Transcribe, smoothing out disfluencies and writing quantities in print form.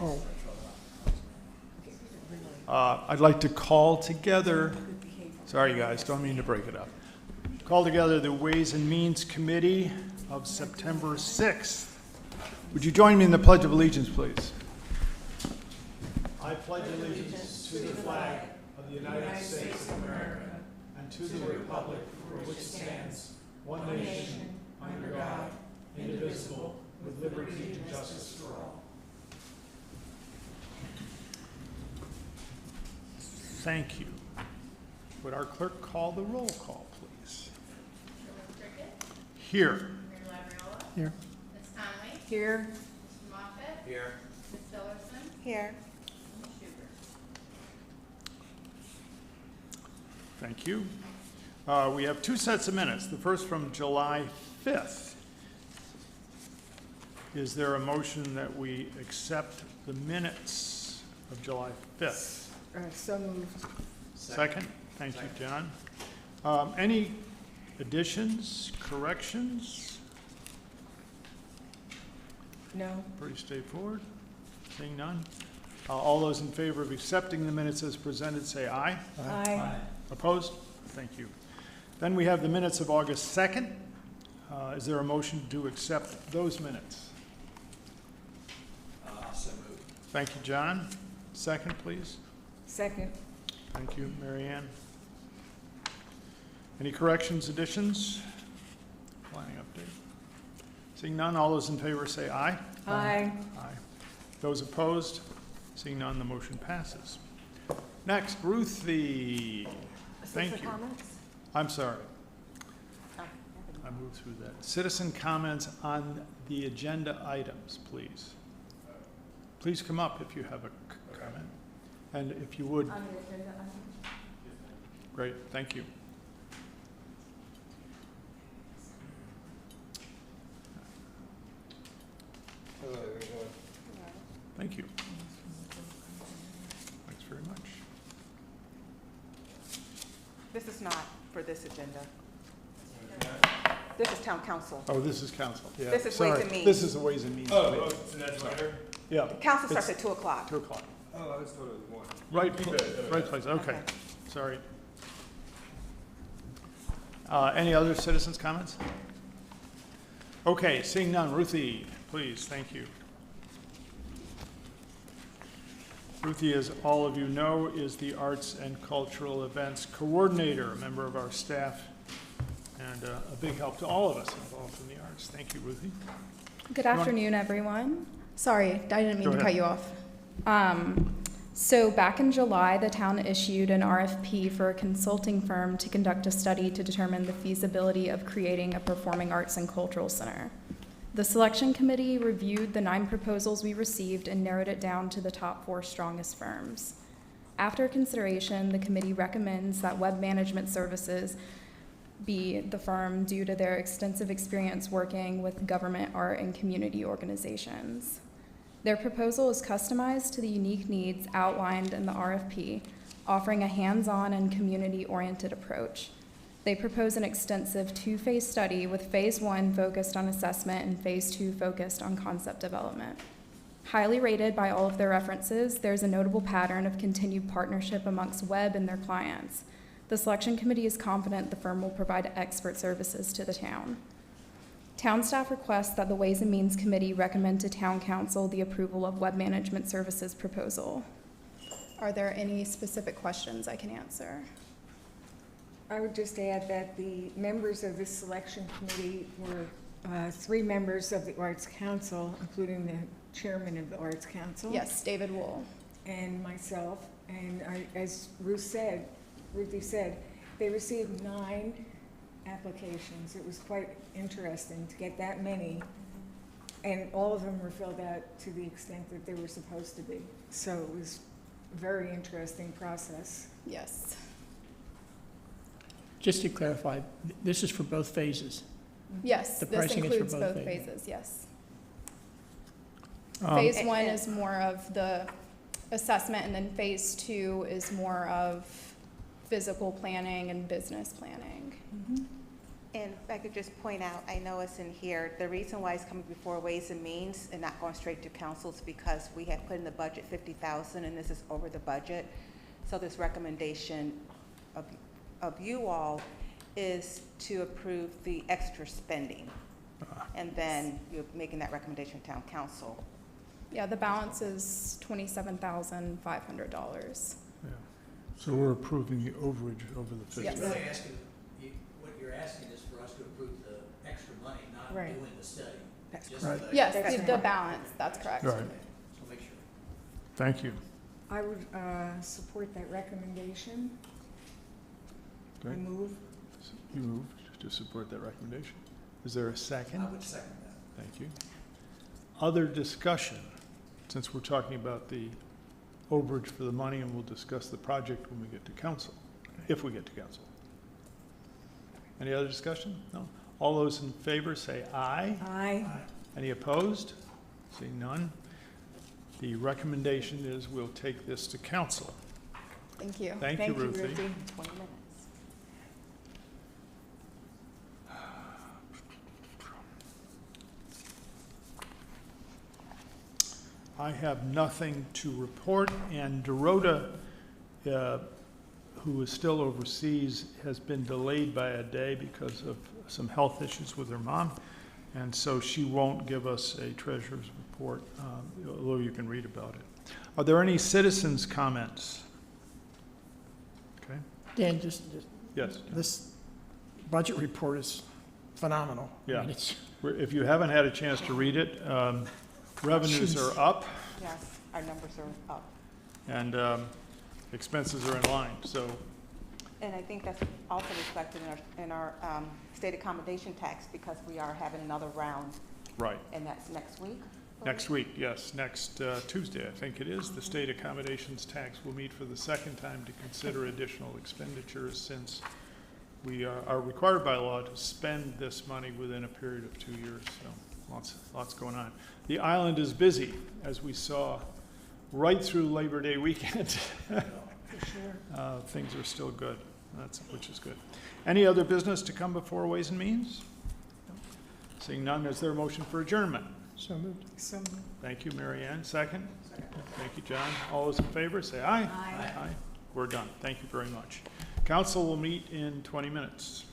Oh. I'd like to call together, sorry guys, don't mean to break it up. Call together the Ways and Means Committee of September 6th. Would you join me in the Pledge of Allegiance, please? I pledge allegiance to the flag of the United States of America and to the republic for which it stands, one nation, under God, indivisible, with liberty and justice for all. Thank you. Would our clerk call the roll call, please? Here. Here. Ms. Conley? Here. Mr. Moffitt? Here. Ms. Tillerson? Here. Ms. Schubert? Thank you. We have two sets of minutes. The first from July 5th. Is there a motion that we accept the minutes of July 5th? So moved. Second. Thank you, John. Any additions, corrections? No. Pretty straightforward. Seeing none. All those in favor of accepting the minutes as presented, say aye. Aye. Opposed? Thank you. Then we have the minutes of August 2nd. Is there a motion to accept those minutes? So moved. Thank you, John. Second, please. Second. Thank you, Mary Ann. Any corrections, additions? Planning update. Seeing none, all those in favor say aye. Aye. Aye. Those opposed? Seeing none, the motion passes. Next, Ruthie. Thank you. I'm sorry. I moved through that. Citizen comments on the agenda items, please. Please come up if you have a comment. And if you would. On the agenda item? Great, thank you. Thank you. Thanks very much. This is not for this agenda. This is town council. Oh, this is council. Yeah, This is sorry. Ways and Means. This is the Ways and Means. Oh, Committee. so that's later? Yeah. Council starts It's at 2 o'clock. 2 o'clock. Oh, I was told it was one. Right, Keep it. right place, okay. Okay. Sorry. Any other citizens' comments? Okay, seeing none, Ruthie, please, thank you. Ruthie, as all of you know, is the Arts and Cultural Events Coordinator, a member of our staff, and a big help to all of us involved in the arts. Thank you, Ruthie. Good afternoon, everyone. Sorry, I didn't mean Go to ahead. cut you off. So back in July, the town issued an RFP for a consulting firm to conduct a study to determine the feasibility of creating a performing arts and cultural center. The selection committee reviewed the 9 proposals we received and narrowed it down to the top 4 strongest firms. After consideration, the committee recommends that Web Management Services be the firm due to their extensive experience working with government, art, and community organizations. Their proposal is customized to the unique needs outlined in the RFP, offering a hands-on and community-oriented approach. They propose an extensive 2-phase study with phase 1 focused on assessment and phase 2 focused on concept development. Highly rated by all of their references, there's a notable pattern of continued partnership amongst Web and their clients. The selection committee is confident the firm will provide expert services to the town. Town staff requests that the Ways and Means Committee recommend to Town Council the approval of Web Management Services proposal. Are there any specific questions I can answer? I would just add that the members of this selection committee were 3 members of the Arts Council, including the chairman of the Arts Council. Yes, David Wool. And myself. And as Ruthie said, they received 9 applications. It was quite interesting to get that many. And all of them were filled out to the extent that they were supposed to be. So it was a very interesting process. Yes. Just to clarify, this is for both phases. Yes, The this pricing is for includes both both phases. phases, yes. Phase Phase 1 is more of the assessment, and then phase 2 is more of physical planning and business planning. Mm-hmm. And I could just point out, I know it's in here, the reason why it's coming before Ways and Means and not going straight to council is because we have put in the budget 50,000 and this is over the budget. So this recommendation of you all is to approve the extra spending. And then you're making that recommendation to town council. Yeah, the balance is $27,500. Yeah. So we're approving the overage over the So 50. you're really asking, what you're asking is for us to approve the extra money, not Right. doing the study. That's Just correct. the- Yes, That's the correct. balance, that's correct. Right. So make sure. Thank you. I would support that recommendation. I Okay. move. You moved to support that recommendation. Is there a second? I would second that. Thank you. Other discussion, since we're talking about the overage for the money, and we'll discuss the project when we get to council, if we get to council. Any other discussion? No? All those in favor say aye. Aye. Any opposed? Seeing none. The recommendation is we'll take this to council. Thank you. Thank you, Ruthie. 20 minutes. I have nothing to report, and Dorota, who is still overseas, has been delayed by a day because of some health issues with her mom, and so she won't give us a treasurer's report, although you can read about it. Are there any citizens' comments? Okay, Dan, just, yes. this budget report is phenomenal. I Yeah. mean, it's, If you haven't had a chance to read it, revenues are up, Yes, our numbers are up. and expenses are in line, so, And I think that's also reflected in our state accommodation tax because we are having another round, right. and that's next week. Next week, yes, next Tuesday, I think it is, the state accommodations tax will meet for the second time to consider additional expenditures since we are required by law to spend this money within a period of 2 years, so lots going on. The island is busy, as we saw right through Labor Day weekend. For sure. Things are still good, which is good. Any other business to come before Ways and Means? Seeing none, is there a motion for adjournment? so moved. So moved. Thank you, Mary Ann. Second? Thank you, John. All those in favor, say aye. Aye. We're done. Thank you very much. Council will meet in 20 minutes.